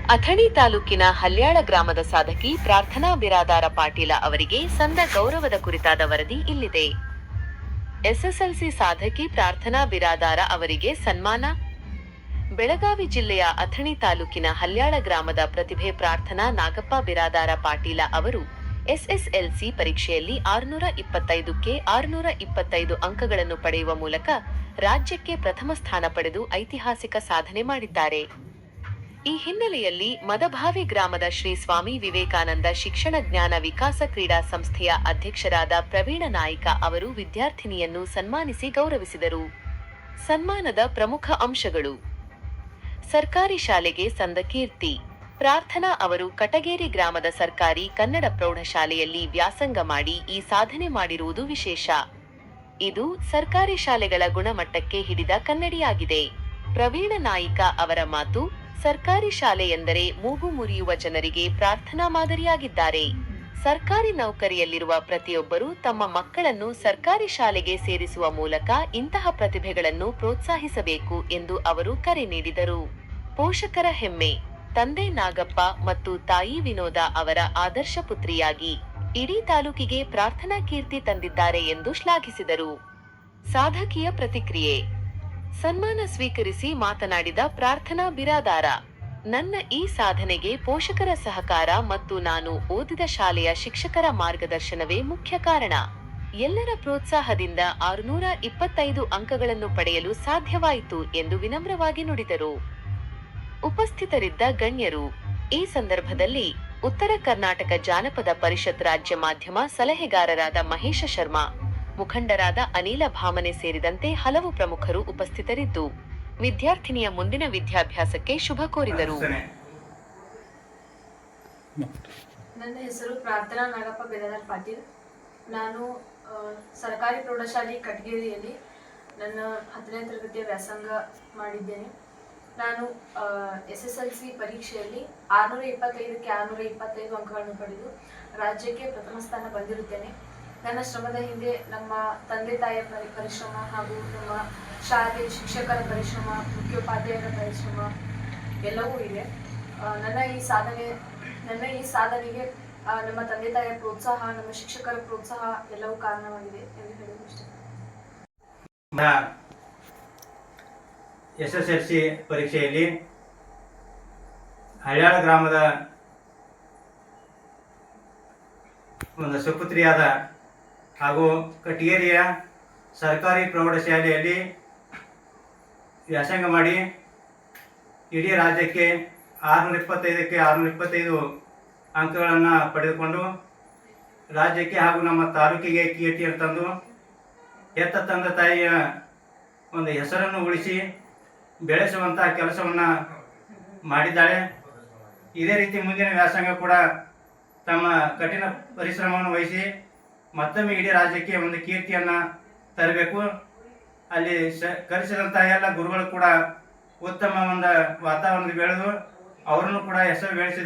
ಅಥಣಿ ತಾಲೂಕಿನ ಹಲ್ಯಾಳ ಗ್ರಾಮದ ಸಾಧಕಿ ಪ್ರಾರ್ಥನಾ ಬಿರಾದಾರ ಪಾಟೀಲ ಅವರಿಗೆ ಸಂದ ಗೌರವದ ಕುರಿತಾದ ವರದಿ ಇಲ್ಲಿದೆ. ಎಸ್ಎಸ್ಎಲ್ಸಿ ಸಾಧಕಿ ಪ್ರಾರ್ಥನಾ ಬಿರಾದಾರ ಅವರಿಗೆ ಸನ್ಮಾನ. ಬೆಳಗಾವಿ ಜಿಲ್ಲೆಯ ಅಥಣಿ ತಾಲೂಕಿನ ಹಲ್ಯಾಳ ಗ್ರಾಮದ ಪ್ರತಿಭೆ ಪ್ರಾರ್ಥನಾ ನಾಗಪ್ಪ ಬಿರಾದಾರ ಪಾಟೀಲ ಅವರು ಎಸ್ಎಸ್ಎಲ್ಸಿ ಪರೀಕ್ಷೆಯಲ್ಲಿ 625ಕ್ಕೆ 625 ಅಂಕಗಳನ್ನು ಪಡೆಯುವ ಮೂಲಕ ರಾಜ್ಯಕ್ಕೆ ಪ್ರಥಮ ಸ್ಥಾನ ಪಡೆದು ಐತಿಹಾಸಿಕ ಸಾಧನೆ ಮಾಡಿದ್ದಾರೆ. ಈ ಹಿನ್ನೆಲೆಯಲ್ಲಿ ಮದಭಾವಿ ಗ್ರಾಮದ ಶ್ರೀ ಸ್ವಾಮಿ ವಿವೇಕಾನಂದ ಶಿಕ್ಷಣ ಜ್ಞಾನ ವಿಕಾಸ ಕ್ರೀಡಾ ಸಂಸ್ಥೆಯ ಅಧ್ಯಕ್ಷರಾದ ಪ್ರವೀಣ ನಾಯ್ಕ ಅವರು ವಿದ್ಯಾರ್ಥಿನಿಯನ್ನು ಸನ್ಮಾನಿಸಿ ಗೌರವಿಸಿದರು. ಸನ್ಮಾನದ ಪ್ರಮುಖ ಅಂಶಗಳು: ಸರ್ಕಾರಿ ಶಾಲೆಗೆ ಸಂದ ಕೀರ್ತಿ. ಪ್ರಾರ್ಥನಾ ಅವರು ಕಟಗೇರಿ ಗ್ರಾಮದ ಸರ್ಕಾರಿ ಕನ್ನಡ ಪ್ರೌಢಶಾಲೆಯಲ್ಲಿ ವ್ಯಾಸಂಗ ಮಾಡಿ ಈ ಸಾಧನೆ ಮಾಡಿರುವುದು ವಿಶೇಷ. ಇದು ಸರ್ಕಾರಿ ಶಾಲೆಗಳ ಗುಣಮಟ್ಟಕ್ಕೆ ಹಿಡಿದ ಕನ್ನಡಿಯಾಗಿದೆ. ಪ್ರವೀಣ ನಾಯಿಕ ಅವರ ಮಾತು: ಸರ್ಕಾರಿ ಶಾಲೆ ಎಂದರೆ ಮೂಗು ಮುರಿಯುವ ಜನರಿಗೆ ಪ್ರಾರ್ಥನಾ ಮಾದರಿಯಾಗಿದ್ದಾರೆ. ಸರ್ಕಾರಿ ನೌಕರಿಯಲ್ಲಿರುವ ಪ್ರತಿಯೊಬ್ಬರೂ ತಮ್ಮ ಮಕ್ಕಳನ್ನು ಸರ್ಕಾರಿ ಶಾಲೆಗೆ ಸೇರಿಸುವ ಮೂಲಕ ಇಂತಹ ಪ್ರತಿಭೆಗಳನ್ನು ಪ್ರೋತ್ಸಾಹಿಸಬೇಕು ಎಂದು ಅವರು ಕರೆ ನೀಡಿದರು. ಪೋಷಕರ ಹೆಮ್ಮೆ: ತಂದೆ ನಾಗಪ್ಪ ಮತ್ತು ತಾಯಿ ವಿನೋದ ಅವರ ಆದರ್ಶ ಪುತ್ರಿಯಾಗಿ ಇಡೀ ತಾಲೂಕಿಗೆ ಪ್ರಾರ್ಥನಾ ಕೀರ್ತಿ ತಂದಿದ್ದಾರೆ ಎಂದು ಶ್ಲಾಘಿಸಿದರು. ಸಾಧಕಿಯ ಪ್ರತಿಕ್ರಿಯೆ: ಸನ್ಮಾನ ಸ್ವೀಕರಿಸಿ ಮಾತನಾಡಿದ ಪ್ರಾರ್ಥನಾ ಬಿರಾದಾರ, ನನ್ನ ಈ ಸಾಧನೆಗೆ ಪೋಷಕರ ಸಹಕಾರ ಮತ್ತು ನಾನು ಓದಿದ ಶಾಲೆಯ ಶಿಕ್ಷಕರ ಮಾರ್ಗದರ್ಶನವೇ ಮುಖ್ಯ ಕಾರಣ. ಎಲ್ಲರ ಪ್ರೋತ್ಸಾಹದಿಂದ 625 ಅಂಕಗಳನ್ನು ಪಡೆಯಲು ಸಾಧ್ಯವಾಯಿತು ಎಂದು ವಿನಮ್ರವಾಗಿ ನುಡಿದರು. ಉಪಸ್ಥಿತರಿದ್ದ ಗಣ್ಯರು: ಈ ಸಂದರ್ಭದಲ್ಲಿ ಉತ್ತರ ಕರ್ನಾಟಕ ಜಾನಪದ ಪರಿಷತ್ ರಾಜ್ಯ ಮಾಧ್ಯಮ ಸಲಹೆಗಾರರಾದ ಮಹೇಶ ಶರ್ಮಾ, ಮುಖಂಡರಾದ ಅನಿಲ ಭಾಮನೆ ಸೇರಿದಂತೆ ಹಲವು ಪ್ರಮುಖರು ಉಪಸ್ಥಿತರಿದ್ದು ವಿದ್ಯಾರ್ಥಿನಿಯ ಮುಂದಿನ ವಿದ್ಯಾಭ್ಯಾಸಕ್ಕೆ ಶುಭ ಕೋರಿದರು. ನನ್ನ ಹೆಸರು ಪ್ರಾರ್ಥನಾ ನಾಗಪ್ಪ ಬಿರಾದಾರ ಪಾಟೀಲ್. ನಾನು ಸರ್ಕಾರಿ ಪ್ರೌಢಶಾಲೆ ಕಟಗೇರಿಯಲ್ಲಿ ನನ್ನ 10ನೇ ತರಗತಿಯ ವ್ಯಾಸಂಗ ಮಾಡಿದ್ದೇನೆ. ನಾನು SSLC ಪರೀಕ್ಷೆಯಲ್ಲಿ 625ಕ್ಕೆ 625 ಅಂಕಗಳನ್ನು ಪಡೆದು ರಾಜ್ಯಕ್ಕೆ ಪ್ರಥಮ ಸ್ಥಾನ ಬಂದಿರುತ್ತೇನೆ. ನನ್ನ ಶ್ರಮದ ಹಿಂದೆ ನಮ್ಮ ತಂದೆ ತಾಯಿಯ ಪರಿಶ್ರಮ ಹಾಗೂ ನಮ್ಮ ಶಾಲೆ ಶಿಕ್ಷಕರ ಪರಿಶ್ರಮ, ಮುಖ್ಯೋಪಾಧ್ಯಾಯರ ಪರಿಶ್ರಮ ಎಲ್ಲವೂ ಇದೆ. ನನ್ನ ಈ ಸಾಧನೆಗೆ ನಮ್ಮ ತಂದೆ ತಾಯಿಯ ಪ್ರೋತ್ಸಾಹ, ನಮ್ಮ ಶಿಕ್ಷಕರ ಪ್ರೋತ್ಸಾಹ ಎಲ್ಲವೂ ಕಾರಣವಾಗಿದೆ ಎಂದು ಹೇಳಲು ಇಷ್ಟಪಡ್ತೀನಿ. SSLC ಪರೀಕ್ಷೆಯಲ್ಲಿ ಹಳ್ಯಾಳ ಗ್ರಾಮದ ಒಂದು ಸುಪುತ್ರಿಯಾದ ಹಾಗೂ ಕಟಗೇರಿಯ ಸರ್ಕಾರಿ ಪ್ರೌಢಶಾಲೆಯಲ್ಲಿ ವ್ಯಾಸಂಗ ಮಾಡಿ ಇಡೀ ರಾಜ್ಯಕ್ಕೆ 625ಕ್ಕೆ 625 ಅಂಕಗಳನ್ನು ಪಡೆದುಕೊಂಡು ರಾಜ್ಯಕ್ಕೆ ಹಾಗೂ ನಮ್ಮ ತಾಲೂಕಿಗೆ ಕೀರ್ತಿಯನ್ನು ತಂದು ಹೆತ್ತ ತಂದೆ ತಾಯಿಯ ಒಂದು ಹೆಸರನ್ನು ಉಳಿಸಿ ಬೆಳೆಸುವಂಥ ಕೆಲಸವನ್ನು ಮಾಡಿದ್ದಾಳೆ. ಇದೇ ರೀತಿ ಮುಂದಿನ ವ್ಯಾಸಂಗ ಕೂಡ ತಮ್ಮ ಕಠಿಣ ಪರಿಶ್ರಮವನ್ನು ವಹಿಸಿ ಮತ್ತೊಮ್ಮೆ ಇಡೀ ರಾಜ್ಯಕ್ಕೆ ಒಂದು ಕೀರ್ತಿಯನ್ನು ತರಬೇಕು. ಅಲ್ಲಿ ಕಲಿಸಿದಂಥ ಎಲ್ಲ ಗುರುಗಳು ಕೂಡ ಉತ್ತಮ ಒಂದು ವಾತಾವರಣದಲ್ಲಿ ಬೆಳೆದು ಅವರನ್ನು ಕೂಡ ಹೆಸರು ಬೆಳೆಸಿದ